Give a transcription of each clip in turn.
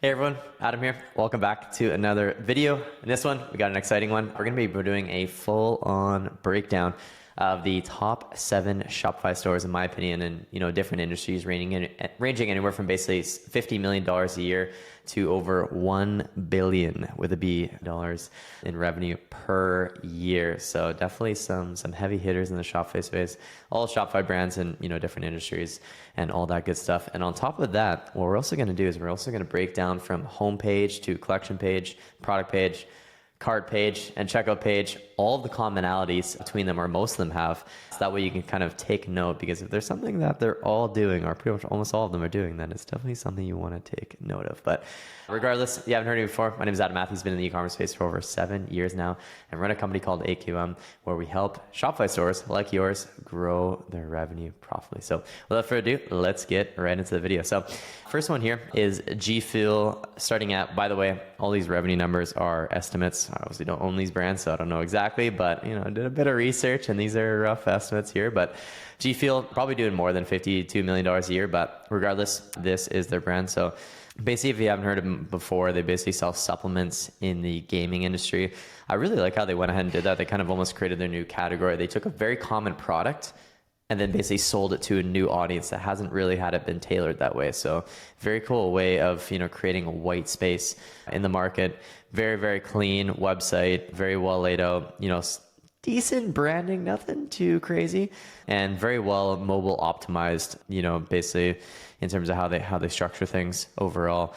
Hey everyone, Adam here. Welcome back to another video. In this one, we got an exciting one. We're going to be doing a full-on breakdown of the top 7 Shopify stores, in my opinion, in different industries, ranging anywhere from basically $50 million a year to over $1 billion with a B dollars in revenue per year. So definitely some heavy hitters in the Shopify space, all Shopify brands in different industries and all that good stuff. And on top of that, what we're also going to do is we're also going to break down from homepage to collection page, product page, cart page, and checkout page, all the commonalities between them, or most of them have. So that way you can kind of take note, because if there's something that they're all doing, or pretty much almost all of them are doing, then it's definitely something you want to take note of. But regardless, if you haven't heard of me before, my name is Adam Matthews. Been in the e-commerce space for over 7 years now, and run a company called AQM, where we help Shopify stores like yours grow their revenue profitably. So without further ado, let's get right into the video. So first one here is G Fuel, starting at, by the way, all these revenue numbers are estimates. I obviously don't own these brands, so I don't know exactly, but I did a bit of research, and these are rough estimates here. But G Fuel probably doing more than $52 million a year, but regardless, this is their brand. So basically, if you haven't heard of them before, they basically sell supplements in the gaming industry. I really like how they went ahead and did that. They kind of almost created their new category. They took a very common product and then basically sold it to a new audience that hasn't really had it been tailored that way. So very cool way of creating a white space in the market. Very, very clean website, very well laid out, decent branding, nothing too crazy, and very well mobile optimized, basically in terms of how they structure things overall.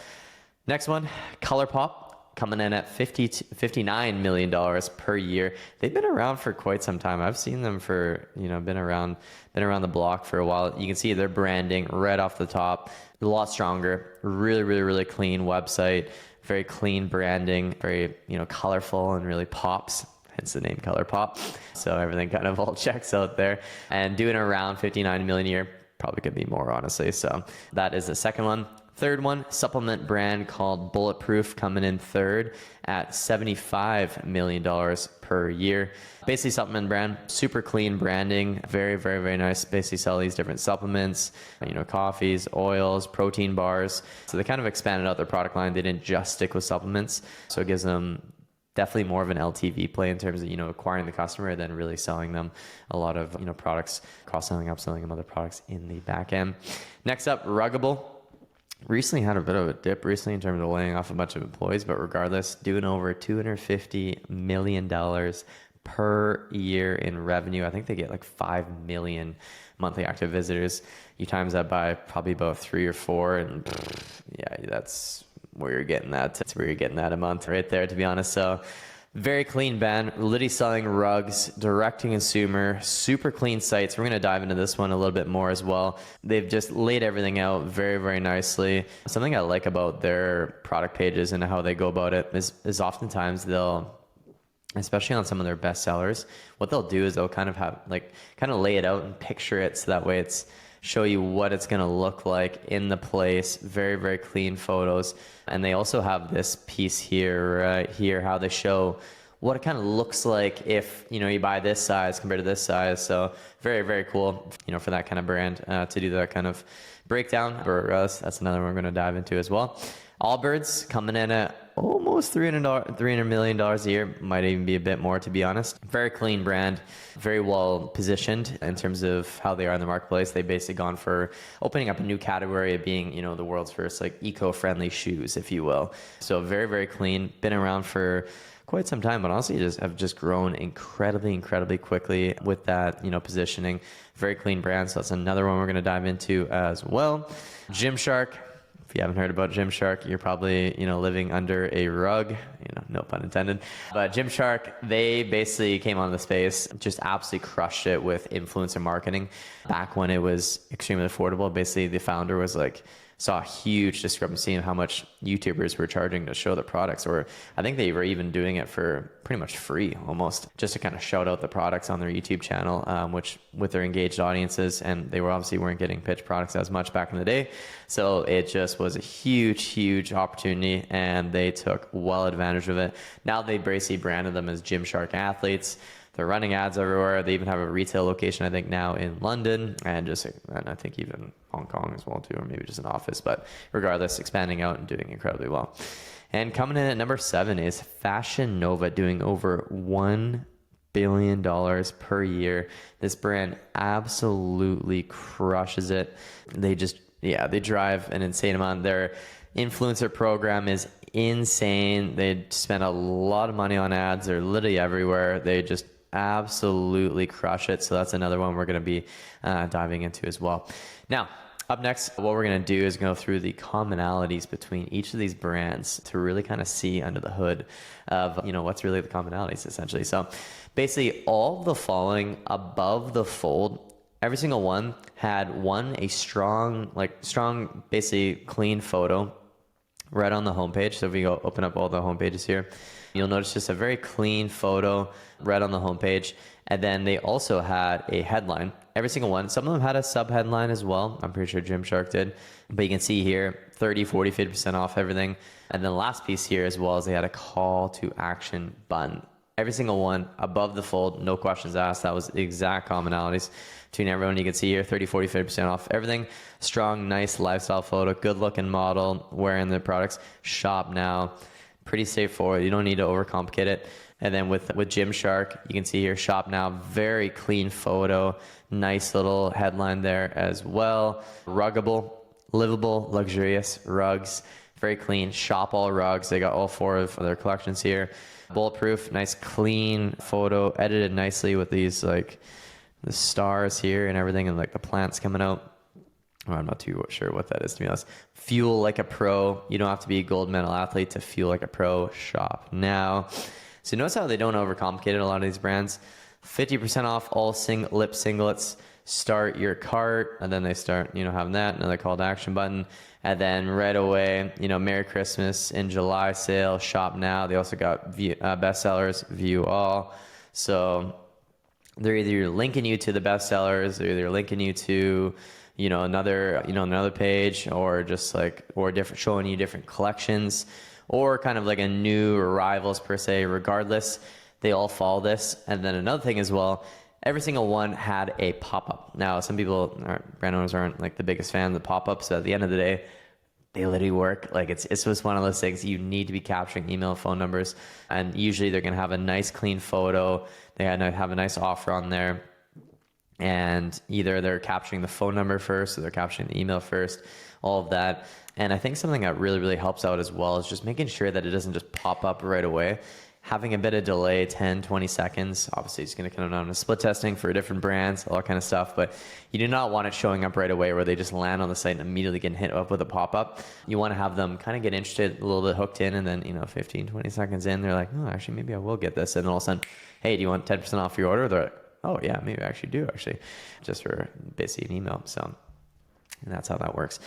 Next one, ColourPop, coming in at $59 million per year. They've been around for quite some time. I've seen them for, been around the block for a while. You can see their branding right off the top, a lot stronger, really, really, really clean website, very clean branding, very, colorful and really pops. Hence the name ColourPop. So everything kind of all checks out there, and doing around 59 million a year. Probably could be more, honestly. So that is the second one. Third one, supplement brand called Bulletproof, coming in third at $75 million per year. Basically supplement brand, super clean branding, very, very, very nice. Basically sell these different supplements, coffees, oils, protein bars. So they kind of expanded out their product line. They didn't just stick with supplements. So it gives them definitely more of an LTV play in terms of, acquiring the customer, than really selling them a lot of, products, cross-selling, upselling them other products in the back end. Next up, Ruggable. Recently had a bit of a dip in terms of laying off a bunch of employees, but regardless, doing over $250 million per year in revenue. I think they get like 5 million monthly active visitors. You times that by probably about 3 or 4, and yeah, that's where you're getting that. That's where you're getting that a month right there, to be honest. So very clean band, literally selling rugs, direct to consumer, super clean sites. We're going to dive into this one a little bit more as well. They've just laid everything out very, very nicely. Something I like about their product pages and how they go about it is oftentimes they'll, especially on some of their best sellers, what they'll do is they'll kind of lay it out and picture it, so that way it's show you what it's going to look like in the place. Very, very clean photos. And they also have this piece here, right here, how they show what it kind of looks like if, you buy this size compared to this size. So very, very cool, for that kind of brand to do that kind of breakdown. For us, that's another one we're going to dive into as well. Allbirds, coming in at almost $300 million a year. Might even be a bit more, to be honest. Very clean brand, very well positioned in terms of how they are in the marketplace. They've basically gone for opening up a new category of being, the world's first eco-friendly shoes, if you will. So very, very clean. Been around for quite some time, but honestly have just grown incredibly quickly with that, positioning. Very clean brand. So that's another one we're going to dive into as well. Gymshark. If you haven't heard about Gymshark, you're probably, living under a rug, no pun intended. But Gymshark, they basically came on the space, just absolutely crushed it with influencer marketing. Back when it was extremely affordable, basically the founder was saw a huge discrepancy in how much YouTubers were charging to show the products, or I think they were even doing it for pretty much free almost, just to kind of shout out the products on their YouTube channel, which with their engaged audiences, and they weren't getting pitched products as much back in the day. So it just was a huge opportunity, and they took well advantage of it. Now they basically branded them as Gymshark athletes. They're running ads everywhere. They even have a retail location, I think, now in London, and I think even Hong Kong as well too, or maybe just an office. But regardless, expanding out and doing incredibly well. And coming in at number 7 is Fashion Nova, doing over $1 billion per year. This brand absolutely crushes it. They drive an insane amount. Their influencer program is insane. They spend a lot of money on ads. They're literally everywhere. They just absolutely crush it. So that's another one we're going to be diving into as well. Now, up next, what we're going to do is go through the commonalities between each of these brands to really kind of see under the hood of, what's really the commonalities essentially. So basically all the following above the fold, every single one had a strong, basically clean photo right on the homepage. So if we go open up all the homepages here, you'll notice just a very clean photo right on the homepage. And then they also had a headline, every single one. Some of them had a sub headline as well. I'm pretty sure Gymshark did, but you can see here 30, 40, 50% off everything. And then the last piece here as well is they had a call to action button. Every single one above the fold, no questions asked. That was the exact commonalities between everyone. You can see here 30, 40, 50% off everything. Strong, nice lifestyle photo, good looking model wearing the products. Shop now. Pretty straightforward. You don't need to overcomplicate it. And then with Gymshark, you can see here, shop now, very clean photo, nice little headline there as well. Ruggable, livable, luxurious rugs, very clean. Shop all rugs. They got all 4 of their collections here. Bulletproof, nice clean photo, edited nicely with these like the stars here and everything, and like the plants coming out. I'm not too sure what that is, to be honest. Fuel like a pro. You don't have to be a gold medal athlete to feel like a pro. Shop now. So notice how they don't overcomplicate it, a lot of these brands. 50% off all lip singlets. Start your cart, and then they start, having that, another call to action button. And then right away, Merry Christmas in July sale, shop now. They also got bestsellers, view all. So they're either linking you to the bestsellers, they're either linking you to, another page, or just different, showing you different collections, or kind of like a new arrivals per se. Regardless, they all follow this. And then another thing as well, every single one had a pop-up. Now, some people, brand owners, aren't like the biggest fan of the pop-ups. So at the end of the day, they literally work. Like it's just one of those things. You need to be capturing email, phone numbers, and usually they're gonna have a nice clean photo. They have a nice offer on there, and either they're capturing the phone number first, or they're capturing the email first. All of that. And I think something that really, really helps out as well is just making sure that it doesn't just pop up right away. Having a bit of delay, 10, 20 seconds. Obviously, it's going to come down to split testing for different brands, all that kind of stuff. But you do not want it showing up right away where they just land on the site and immediately get hit up with a pop-up. You want to have them kind of get interested, a little bit hooked in, and then, 15, 20 seconds in, they're like, oh, actually, maybe I will get this. And then all of a sudden, hey, do you want 10% off your order? They're like, oh, yeah, maybe I actually do, just for basically an email. So, and that's how that works.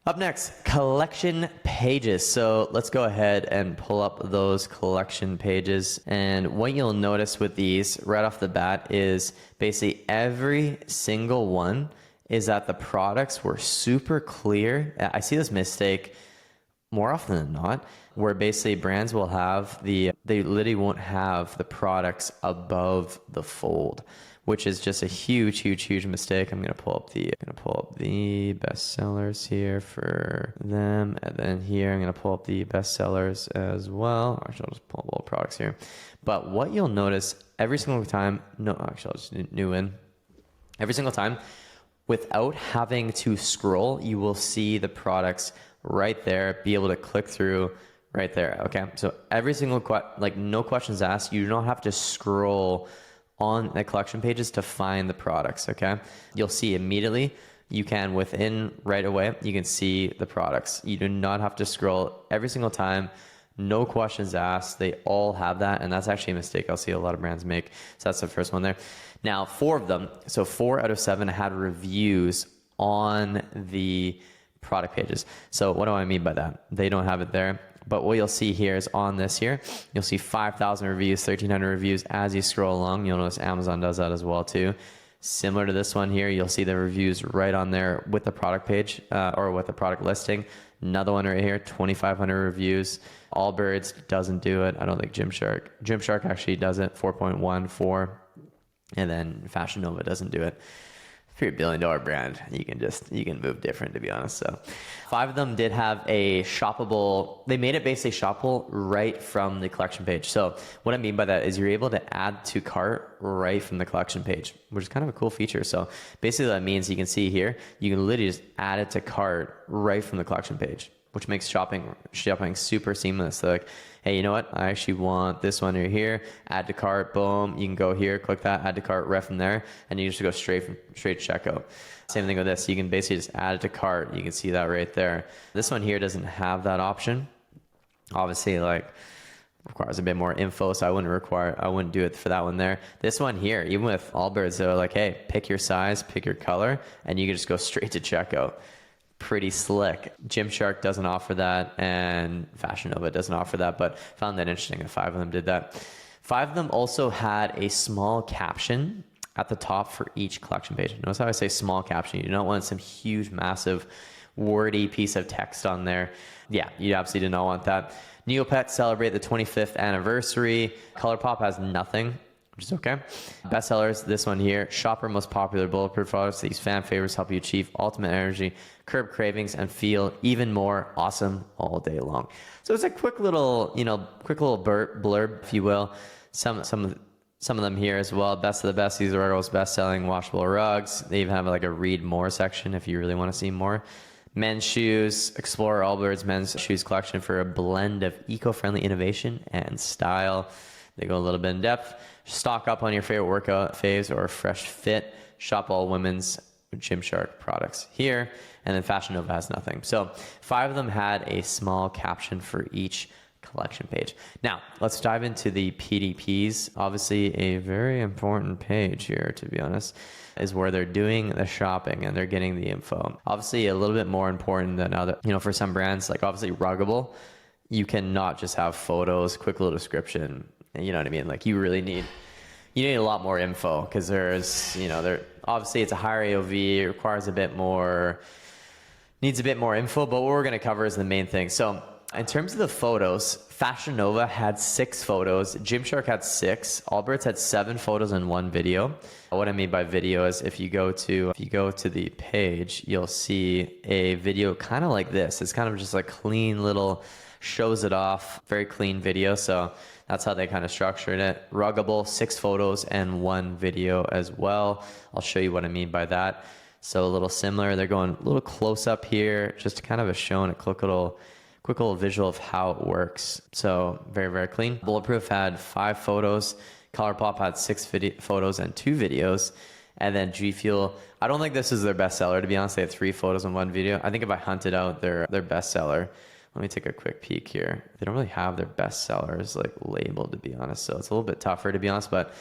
Up next, collection pages. So let's go ahead and pull up those collection pages. And what you'll notice with these right off the bat is basically every single one is that the products were super clear. I see this mistake more often than not, where basically brands will have they literally won't have the products above the fold, which is just a huge, huge, huge mistake. I'm gonna pull up the bestsellers here for them, and then here I'm gonna pull up the bestsellers as well. Actually, I'll just pull up all the products here. But what you'll notice every single time, I'll just new in. Every single time, without having to scroll, you will see the products right there, be able to click through right there. Okay, so every single no questions asked. You don't have to scroll on the collection pages to find the products. Okay, you'll see immediately. You can right away. You can see the products. You do not have to scroll every single time. No questions asked. They all have that, and that's actually a mistake I'll see a lot of brands make. So that's the first one there. Now, 4 of them. So 4 out of 7 had reviews on the product pages. So what do I mean by that? They don't have it there. But what you'll see here is on this here, you'll see 5,000 reviews, 1,300 reviews. As you scroll along, you'll notice Amazon does that as well too. Similar to this one here, you'll see the reviews right on there with the product page or with the product listing. Another one right here, 2,500 reviews. Allbirds doesn't do it. I don't think Gymshark actually does it, 4.14. And then Fashion Nova doesn't do it. if you're a $1 billion brand, you can move different, to be honest. So 5 of them did have a shoppable, they made it basically shoppable right from the collection page. So what I mean by that is you're able to add to cart right from the collection page, which is kind of a cool feature. So basically that means you can see here, you can literally just add it to cart right from the collection page, which makes shopping super seamless. So like, hey, you know what? I actually want this one right here. Add to cart, boom. You can go here, click that, add to cart right from there, and you just go straight to checkout. Same thing with this. You can basically just add it to cart. You can see that right there. This one here doesn't have that option. Obviously, like, requires a bit more info, so I wouldn't do it for that one there. This one here, even with Allbirds, they're like, hey, pick your size, pick your color, and you can just go straight to checkout. Pretty slick. Gymshark doesn't offer that, and Fashion Nova doesn't offer that, but found that interesting that 5 of them did that. 5 of them also had a small caption at the top for each collection page. Notice how I say small caption. You don't want some huge, massive, wordy piece of text on there. Yeah, you absolutely do not want that. Neopets celebrate the 25th anniversary. ColourPop has nothing, which is okay. Bestsellers, this one here. Shopper most popular bulletproof products. These fan favorites help you achieve ultimate energy, curb cravings, and feel even more awesome all day long. So it's a quick little blurb, if you will. Some of them here as well. Best of the best. These are Ruggles best-selling washable rugs. They even have like a read more section if you really want to see more. Men's shoes. Explore Allbirds men's shoes collection for a blend of eco-friendly innovation and style. They go a little bit in depth. Stock up on your favorite workout faves or a fresh fit. Shop all women's Gymshark products here. And then Fashion Nova has nothing. So 5 of them had a small caption for each collection page. Now, let's dive into the PDPs. Obviously, a very important page here, to be honest, is where they're doing the shopping and they're getting the info. Obviously, a little bit more important than other, for some brands, like obviously Ruggable, you cannot just have photos, quick little description. You know what I mean? Like you need a lot more info because there's, obviously it's a higher AOV, it requires needs a bit more info, but what we're going to cover is the main thing. So in terms of the photos, Fashion Nova had 6 photos, Gymshark had 6, Allbirds had 7 photos and 1 video. What I mean by video is if you go to the page, you'll see a video kind of like this. It's kind of just like clean little, shows it off, very clean video. So that's how they kind of structured it. Ruggable, 6 photos and 1 video as well. I'll show you what I mean by that. So a little similar. They're going a little close up here, just kind of showing a quick little visual of how it works. So very, very clean. Bulletproof had 5 photos. ColourPop had 6 photos and 2 videos. And then G Fuel, I don't think this is their best seller, to be honest. They had 3 photos and 1 video. I think if I hunted out their best seller, let me take a quick peek here. They don't really have their best sellers like labeled, to be honest. So it's a little bit tougher, to be honest, but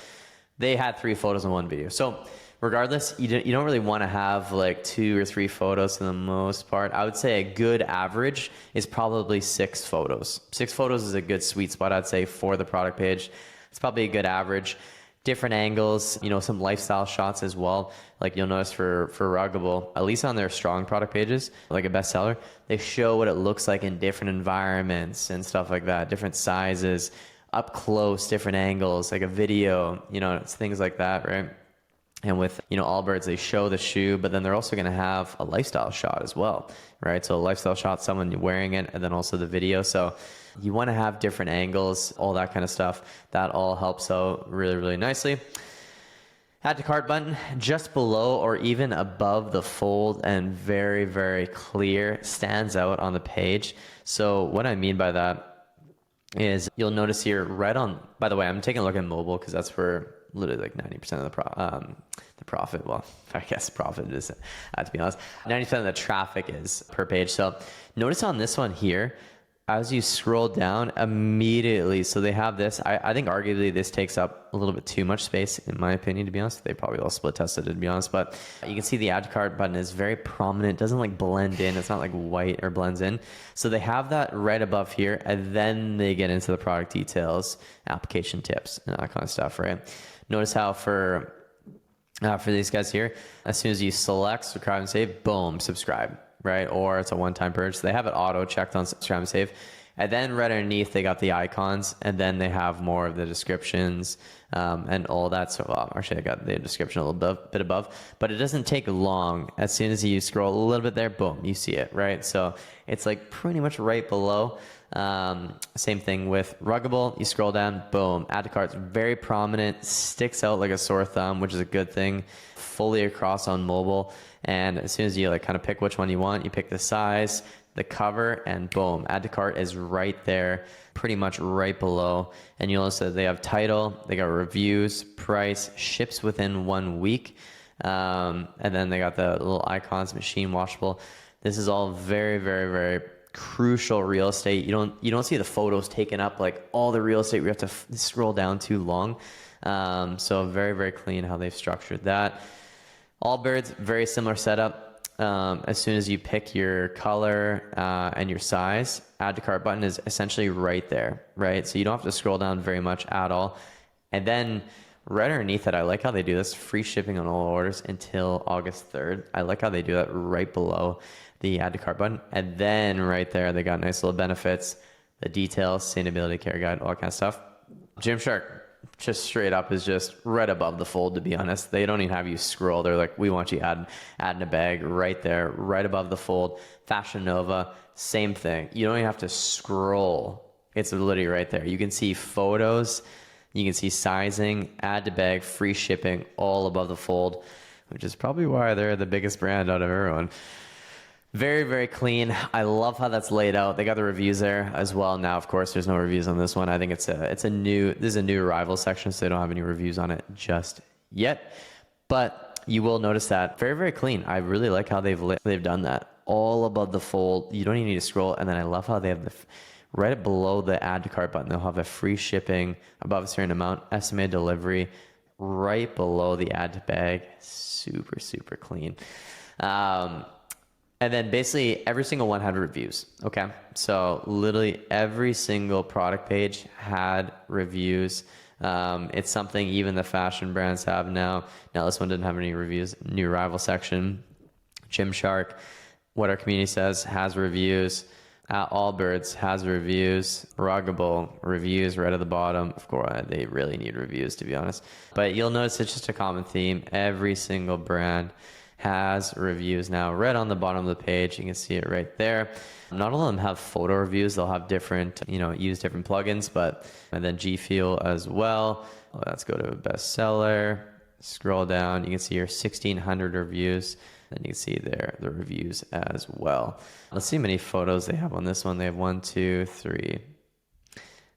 they had 3 photos and 1 video. So regardless, you don't really want to have like 2 or 3 photos for the most part. I would say a good average is probably 6 photos. 6 photos is a good sweet spot, I'd say, for the product page. It's probably a good average. Different angles, some lifestyle shots as well. Like you'll notice for Ruggable, at least on their strong product pages, like a bestseller, they show what it looks like in different environments and stuff like that, different sizes, up close, different angles, like a video, it's things like that, right? And with, Allbirds, they show the shoe, but then they're also going to have a lifestyle shot as well, right? So a lifestyle shot, someone wearing it, and then also the video. So you want to have different angles, all that kind of stuff. That all helps out really, really nicely. Add to cart button just below or even above the fold and very, very clear, stands out on the page. So what I mean by that is you'll notice here right on, by the way, I'm taking a look at mobile because that's where literally like 90% of the profit, well, I guess profit is, to be honest, 90% of the traffic is per page. So notice on this one here, as you scroll down immediately, so they have this, I think arguably this takes up a little bit too much space in my opinion, to be honest. They probably all split tested it, to be honest, but you can see the add to cart button is very prominent. It doesn't like blend in. It's not like white or blends in. So they have that right above here, and then they get into the product details, application tips, and that kind of stuff, right? Notice how for these guys here, as soon as you select subscribe and save, boom, subscribe, right? Or it's a one-time purchase. They have it auto checked on subscribe and save. And then right underneath, they got the icons, and then they have more of the descriptions and all that. So actually, I got the description a little bit above, but it doesn't take long. As soon as you scroll a little bit there, boom, you see it, right? So it's like pretty much right below. Same thing with Ruggable. You scroll down, boom, add to cart's very prominent, sticks out like a sore thumb, which is a good thing. Fully across on mobile. And as soon as you like kind of pick which one you want, you pick the size, the cover, and boom, add to cart is right there, pretty much right below. And you'll notice that they have title, they got reviews, price, ships within 1 week. And then they got the little icons, machine washable. This is all very, very, very crucial real estate. You don't see the photos taken up like all the real estate. We have to scroll down too long. So very, very clean how they've structured that. Allbirds, very similar setup. As soon as you pick your color and your size, add to cart button is essentially right there, right? So you don't have to scroll down very much at all. And then right underneath it, I like how they do this, free shipping on all orders until August 3rd. I like how they do that right below the add to cart button. And then right there, they got nice little benefits, the details, sustainability care guide, all that kind of stuff. Gymshark, just straight up is just right above the fold, to be honest. They don't even have you scroll. They're like, we want you add in a bag right there, right above the fold. Fashion Nova, same thing. You don't even have to scroll. It's literally right there. You can see photos, you can see sizing, add to bag, free shipping, all above the fold, which is probably why they're the biggest brand out of everyone. Very, very clean. I love how that's laid out. They got the reviews there as well. Now, of course, there's no reviews on this one. I think this is a new arrival section, so they don't have any reviews on it just yet. But you will notice that very, very clean. I really like how they've done that. All above the fold. You don't even need to scroll. And then I love how they have right below the add to cart button, they'll have a free shipping above a certain amount, estimated delivery, right below the add to bag. Super, super clean. And then basically every single one had reviews, okay? So literally every single product page had reviews. It's something even the fashion brands have now. Now this one didn't have any reviews. New arrival section. Gymshark, what our community says, has reviews. Allbirds has reviews. Ruggable, reviews right at the bottom. Of course, they really need reviews, to be honest. But you'll notice it's just a common theme. Every single brand has reviews now right on the bottom of the page. You can see it right there. Not all of them have photo reviews. They'll have different, use different plugins, and then G Fuel as well. Let's go to bestseller, scroll down. You can see your 1,600 reviews. Then you can see there the reviews as well. Let's see how many photos they have on this one. They have 1, 2, 3.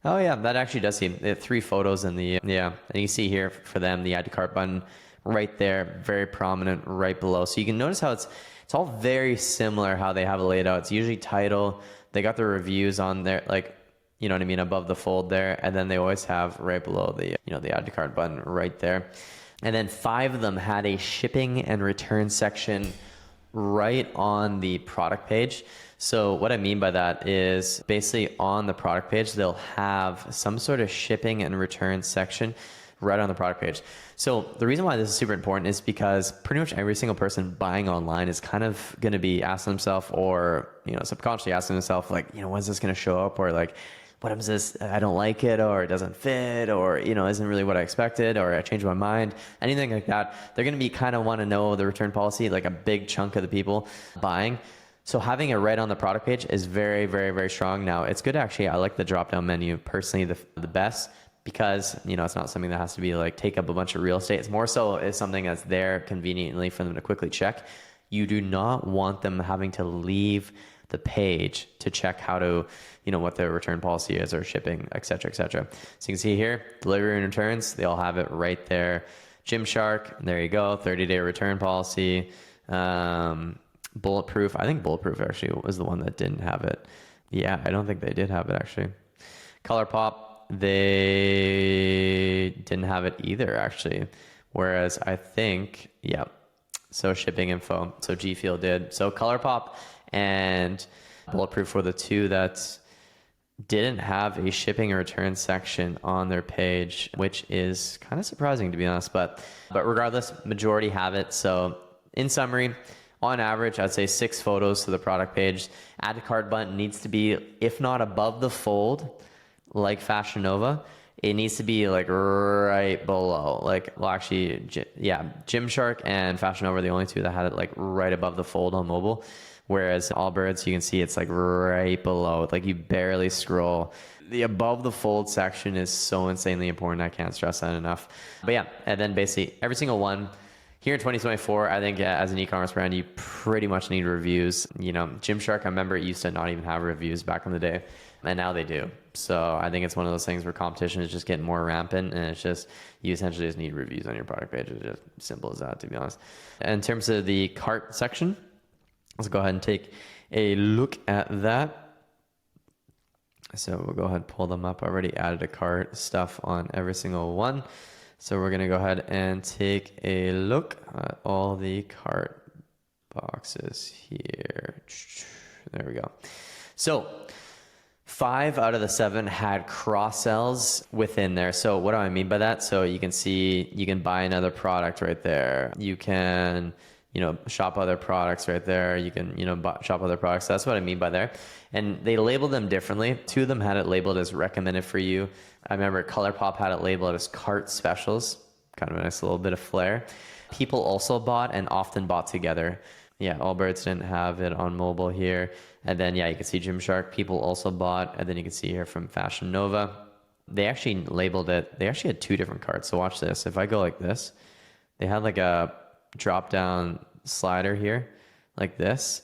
Oh yeah, that actually does seem, they have 3 photos in the, and you see here for them, the add to cart button, right there, very prominent right below. So you can notice how it's all very similar how they have it laid out. It's usually title. They got the reviews on there, like, you know what I mean, above the fold there. And then they always have right below the, the add to cart button right there. And then 5 of them had a shipping and return section right on the product page. So what I mean by that is basically on the product page, they'll have some sort of shipping and return section right on the product page. So the reason why this is super important is because pretty much every single person buying online is kind of going to be asking themselves, or, subconsciously asking themselves, like, when's this going to show up? Or like, what happens this? I don't like it, or it doesn't fit, or, isn't really what I expected, or I changed my mind, anything like that. They're going to be kind of want to know the return policy, like a big chunk of the people buying. So having it right on the product page is very, very, very strong. Now it's good. Actually, I like the drop-down menu personally the best, because, it's not something that has to be like take up a bunch of real estate. It's more so it's something that's there conveniently for them to quickly check. You do not want them having to leave the page to check how to, what their return policy is, or shipping, et cetera, et cetera. So you can see here, delivery and returns, they all have it right there. Gymshark, there you go, 30-day return policy. Bulletproof, I think Bulletproof actually was the one that didn't have it. Yeah, I don't think they did have it actually. ColourPop, they didn't have it either actually. Whereas I think, so shipping info, so G Fuel did. So ColourPop and Bulletproof were the 2 that didn't have a shipping and return section on their page, which is kind of surprising, to be honest. But regardless, majority have it. So in summary, on average, I'd say 6 photos to the product page. Add to cart button needs to be, if not above the fold, like Fashion Nova, it needs to be like right below. Like, well, actually, yeah, Gymshark and Fashion Nova are the only two that had it like right above the fold on mobile. Whereas Allbirds, you can see it's like right below. Like you barely scroll. The above the fold section is so insanely important. I can't stress that enough. But yeah, and then basically every single one. Here in 2024, I think as an e-commerce brand, you pretty much need reviews. You know, Gymshark, I remember it used to not even have reviews back in the day, and now they do. So I think it's one of those things where competition is just getting more rampant, and it's just, you essentially just need reviews on your product page. It's just simple as that, to be honest. In terms of the cart section, let's go ahead and take a look at that. So we'll go ahead and pull them up. I already added a cart stuff on every single one. So we're going to go ahead and take a look at all the cart boxes here. There we go. So 5 out of the 7 had cross-sells within there. So what do I mean by that? So you can see, you can buy another product right there. You can, you know, shop other products right there. You can, you know, shop other products. That's what I mean by there. And they labeled them differently. 2 of them had it labeled as recommended for you. I remember ColourPop had it labeled as cart specials. Kind of a nice little bit of flair. People also bought and often bought together. Yeah, Allbirds didn't have it on mobile here. And then, yeah, you can see Gymshark. People also bought. And then you can see here from Fashion Nova. They actually labeled it. They actually had 2 different carts. So watch this. If I go like this, they had like a drop down slider here, like this.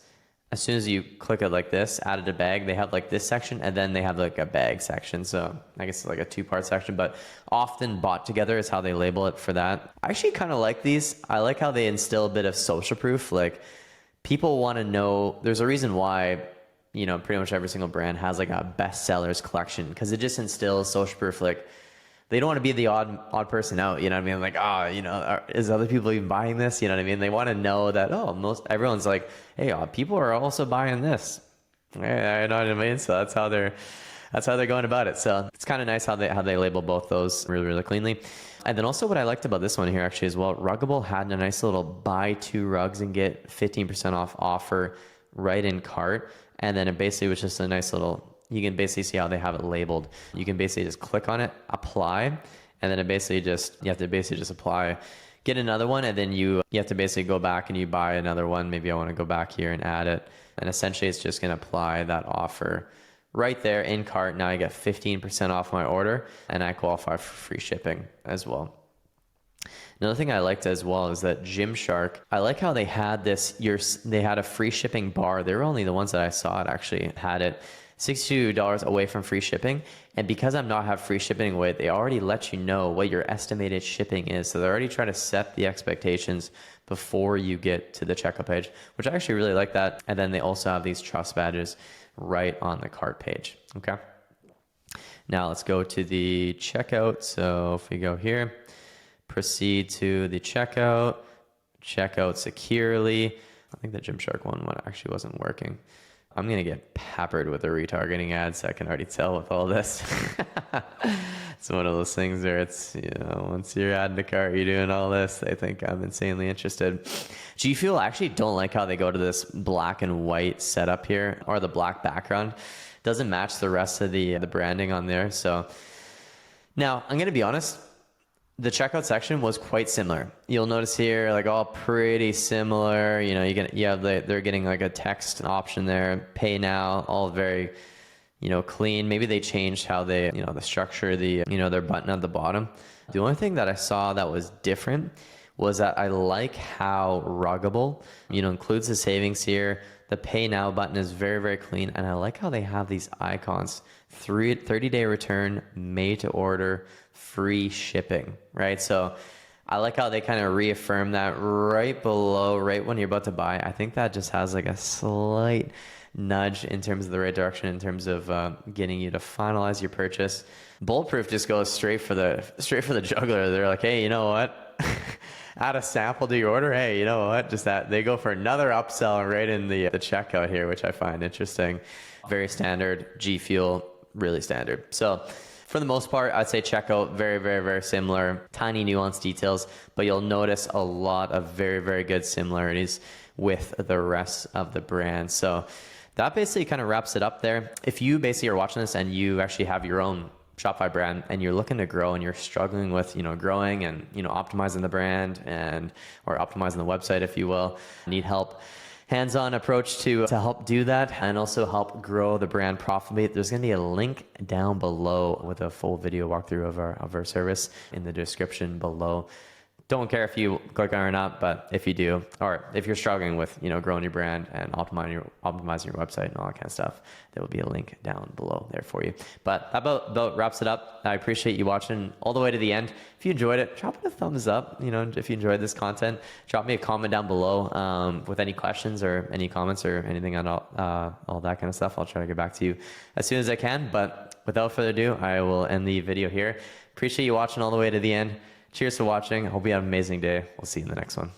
As soon as you click it like this, added a bag, they have like this section, and then they have like a bag section. So I guess it's like a 2-part section, but often bought together is how they label it for that. I actually kind of like these. I like how they instill a bit of social proof. Like, people want to know, there's a reason why, you know, pretty much every single brand has like a bestsellers collection, because it just instills social proof. Like, they don't want to be the odd person out, you know what I mean? Like, oh, you know, is other people even buying this? You know what I mean? They want to know that, oh, everyone's like, hey, people are also buying this. Yeah, you know what I mean? So that's how they're going about it. So it's kind of nice how they label both those really, really cleanly. And then also what I liked about this one here actually as well, Ruggable had a nice little buy 2 rugs and get 15% off offer right in cart. And then it basically was just a nice little, you can basically see how they have it labeled. You can basically just click on it, apply, and then you have to basically just apply, get another one, and then you have to basically go back and you buy another one. Maybe I want to go back here and add it. And essentially it's just going to apply that offer right there in cart. Now I get 15% off my order, and I qualify for free shipping as well. Another thing I liked as well is that Gymshark, I like how they had they had a free shipping bar. They were only the ones that I saw it actually had it. $62 away from free shipping. And because I'm not have free shipping away, they already let you know what your estimated shipping is. So they're already trying to set the expectations before you get to the checkout page, which I actually really like that. And then they also have these trust badges right on the cart page. Okay. Now let's go to the checkout. So if we go here, proceed to the checkout securely. I think the Gymshark one actually wasn't working. I'm going to get peppered with the retargeting ads. I can already tell with all this. It's one of those things where it's, you know, once you're adding to cart, you're doing all this, they think I'm insanely interested. G Fuel, I actually don't like how they go to this black and white setup here, or the black background. Doesn't match the rest of the branding on there. So now I'm going to be honest. The checkout section was quite similar. You'll notice here, like all pretty similar. You know, they're getting like a text option there, pay now, all very, you know, clean. Maybe they changed how they, you know, the structure, their button at the bottom. The only thing that I saw that was different was that I like how Ruggable, you know, includes the savings here. The pay now button is very, very clean. And I like how they have these icons, 30-day return, made to order, free shipping, right? So I like how they kind of reaffirm that right below, right when you're about to buy. I think that just has like a slight nudge in terms of the right direction, in terms of getting you to finalize your purchase. Bulletproof just goes straight for the jugular. They're like, hey, you know what? Add a sample to your order. Hey, you know what? Just that they go for another upsell right in the checkout here, which I find interesting. Very standard. G Fuel, really standard. So For the most part, I'd say checkout, very, very, very similar, tiny nuanced details, but you'll notice a lot of very, very good similarities with the rest of the brand. So that basically kind of wraps it up there. If you basically are watching this and you actually have your own Shopify brand and you're looking to grow and you're struggling with, growing and, optimizing the brand or optimizing the website, if you will, need help, hands-on approach to help do that and also help grow the brand profitably, there's going to be a link down below with a full video walkthrough of our service in the description below. Don't care if you click on it or not, but if you do, or if you're struggling with, growing your brand and optimizing your website and all that kind of stuff, there will be a link down below there for you. But that about wraps it up. I appreciate you watching all the way to the end. If you enjoyed it, drop it a thumbs up. If you enjoyed this content, drop me a comment down below with any questions or any comments or anything on all that kind of stuff. I'll try to get back to you as soon as I can. But without further ado, I will end the video here. Appreciate you watching all the way to the end. Cheers for watching. Hope you have an amazing day. We'll see you in the next one.